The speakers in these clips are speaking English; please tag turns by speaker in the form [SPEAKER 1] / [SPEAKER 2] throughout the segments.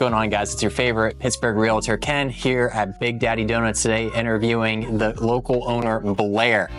[SPEAKER 1] going on, guys? It's your favorite Pittsburgh realtor, Ken, here at Big Daddy Donuts today, interviewing the local owner, Blair.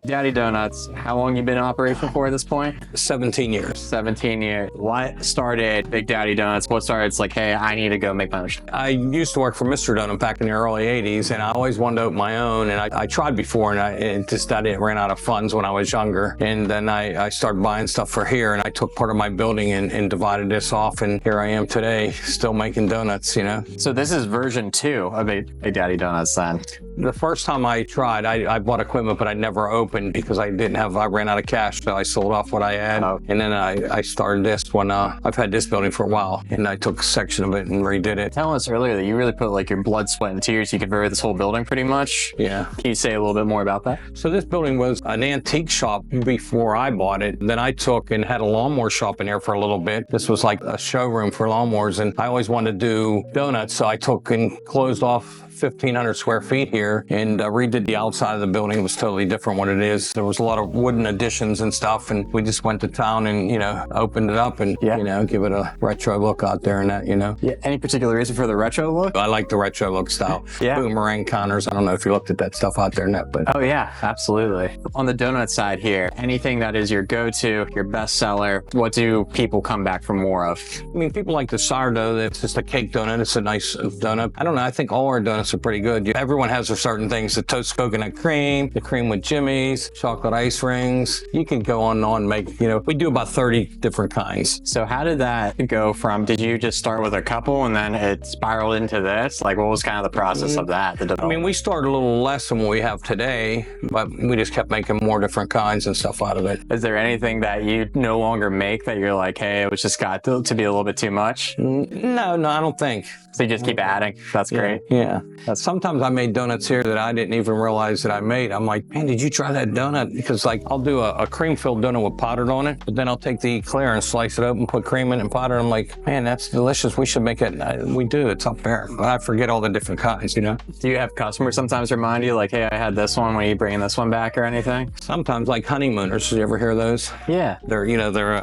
[SPEAKER 1] Daddy Donuts, how long you been in operation for at this point?
[SPEAKER 2] 17 years.
[SPEAKER 1] 17 years. What started Big Daddy Donuts? What started? It's like, hey, I need to go make my own.
[SPEAKER 2] I used to work for Mr. Donut back in the early 80s, and I always wanted to open my own, and I tried before, and I ran out of funds when I was younger, and then I started buying stuff for here, and I took part of my building and divided this off, and here I am today, still making donuts, you know.
[SPEAKER 1] So this is version 2 of Big Daddy Donuts then?
[SPEAKER 2] The first time I tried, I bought equipment, but I never opened because I ran out of cash, so I sold off what I had.
[SPEAKER 1] Oh.
[SPEAKER 2] And then I started this when I've had this building for a while, and I took a section of it and redid it.
[SPEAKER 1] Telling us earlier that you really put like your blood, sweat, and tears. You converted this whole building pretty much.
[SPEAKER 2] Yeah.
[SPEAKER 1] Can you say a little bit more about that?
[SPEAKER 2] So this building was an antique shop before I bought it. Then I took and had a lawnmower shop in here for a little bit. This was like a showroom for lawnmowers, and I always wanted to do donuts, so I took and closed off 1,500 square feet here and redid the outside of the building. It was totally different what it is. There was a lot of wooden additions and stuff, and we just went to town and, you know, opened it up and, you know, give it a retro look out there and that, you know.
[SPEAKER 1] Yeah. Any particular reason for the retro look?
[SPEAKER 2] I like the retro look style.
[SPEAKER 1] Yeah.
[SPEAKER 2] Boomerang counters. I don't know if you looked at that stuff out there in that, but.
[SPEAKER 1] Oh yeah, absolutely. On the donut side here, anything that is your go-to, your best seller, what do people come back for more of?
[SPEAKER 2] I mean, people like the sourdough. It's just a cake donut. It's a nice donut. I don't know. I think all our donuts are pretty good. Everyone has their certain things. The toast coconut cream, the cream with Jimmy's, chocolate ice rings. You can go on and on and make, you know, we do about 30 different kinds.
[SPEAKER 1] So how did that go from, did you just start with a couple and then it spiraled into this? Like what was kind of the process of that?
[SPEAKER 2] I mean, we started a little less than what we have today, but we just kept making more different kinds and stuff out of it.
[SPEAKER 1] Is there anything that you no longer make that you're like, hey, it was just got to be a little bit too much?
[SPEAKER 2] No, I don't think.
[SPEAKER 1] So you just keep adding. That's great.
[SPEAKER 2] Yeah. Sometimes I made donuts here that I didn't even realize that I made. I'm like, man, did you try that donut? Because like I'll do a cream-filled donut with powdered on it, but then I'll take the eclair and slice it open, put cream in it and powder. I'm like, man, that's delicious. We should make it. We do. It's up there. But I forget all the different kinds, you know?
[SPEAKER 1] Do you have customers sometimes remind you like, hey, I had this one when you bringing this one back or anything?
[SPEAKER 2] Sometimes like honeymooners. Did you ever hear those?
[SPEAKER 1] Yeah.
[SPEAKER 2] They're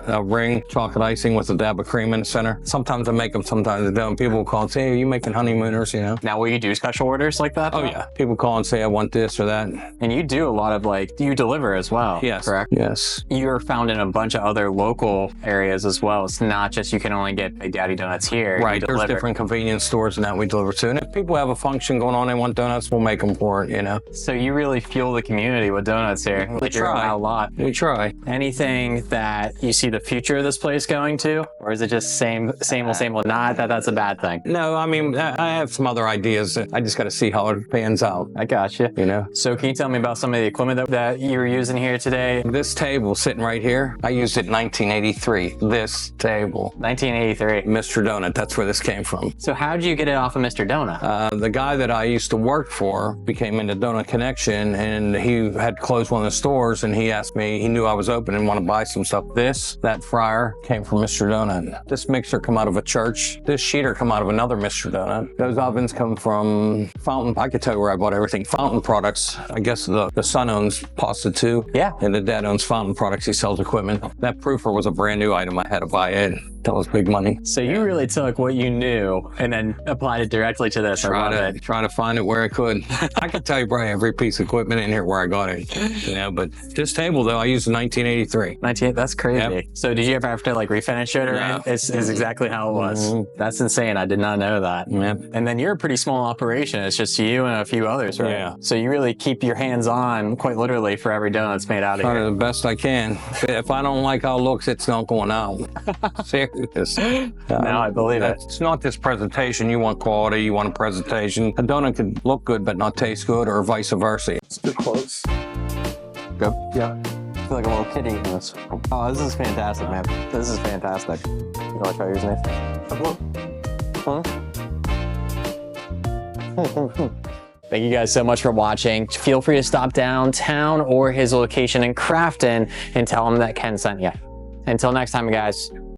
[SPEAKER 2] a ring, chocolate icing with a dab of cream in the center. Sometimes I make them, sometimes I don't. People will call and say, hey, are you making honeymooners, you know?
[SPEAKER 1] Now, will you do special orders like that?
[SPEAKER 2] Oh, yeah. People call and say, I want this or that.
[SPEAKER 1] And you do a lot of you deliver as well.
[SPEAKER 2] Yes.
[SPEAKER 1] Correct?
[SPEAKER 2] Yes.
[SPEAKER 1] You're found in a bunch of other local areas as well. It's not just you can only get Big Daddy Donuts here.
[SPEAKER 2] Right. There's different convenience stores and that we deliver to. And if people have a function going on, they want donuts, we'll make them for it, you know?
[SPEAKER 1] So you really fuel the community with donuts here.
[SPEAKER 2] We try.
[SPEAKER 1] A lot.
[SPEAKER 2] We try.
[SPEAKER 1] Anything that you see the future of this place going to? Or is it just same old? Not that that's a bad thing.
[SPEAKER 2] No, I mean, I have some other ideas. I just got to see how it pans out.
[SPEAKER 1] I got you.
[SPEAKER 2] You know?
[SPEAKER 1] So can you tell me about some of the equipment that you were using here today?
[SPEAKER 2] This table sitting right here, I used it in 1983. This table.
[SPEAKER 1] 1983.
[SPEAKER 2] Mr. Donut, that's where this came from.
[SPEAKER 1] So how did you get it off of Mr. Donut?
[SPEAKER 2] The guy that I used to work for became into Donut Connection, and he had closed one of the stores, and he asked me, he knew I was open and wanted to buy some stuff. That fryer came from Mr. Donut. This mixer come out of a church. This sheeter come out of another Mr. Donut. Those ovens come from Fountain. I could tell you where I bought everything. Fountain Products. I guess the son owns Pasta too.
[SPEAKER 1] Yeah.
[SPEAKER 2] And the dad owns Fountain Products. He sells equipment. That proofer was a brand new item. I had to buy it. That was big money.
[SPEAKER 1] So you really took what you knew and then applied it directly to this.
[SPEAKER 2] Try to find it where I could. I could tell you probably every piece of equipment in here where I got it. You know, but this table though, I used in 1983.
[SPEAKER 1] That's crazy.
[SPEAKER 2] Yep.
[SPEAKER 1] So did you ever have to like refinish it or
[SPEAKER 2] No.
[SPEAKER 1] It's exactly how it was? That's insane. I did not know that.
[SPEAKER 2] Yep.
[SPEAKER 1] And then you're a pretty small operation. It's just you and a few others, right?
[SPEAKER 2] Yeah.
[SPEAKER 1] So you really keep your hands on quite literally for every donut that's made out of
[SPEAKER 2] Try
[SPEAKER 1] here.
[SPEAKER 2] the best I can. If I don't like how it looks, it's not going out. Serious.
[SPEAKER 1] Now I believe it.
[SPEAKER 2] It's not this presentation. You want quality, you want a presentation. A donut could look good but not taste good, or vice versa.
[SPEAKER 1] It's too close. Good. Yeah. I feel like a little kid eating this. Oh, this is fantastic, man. This is fantastic. You want to try yours, Nathan? Thank you guys so much for watching. Feel free to stop downtown or his location in Crafton and tell him that Ken sent you. Until next time, guys.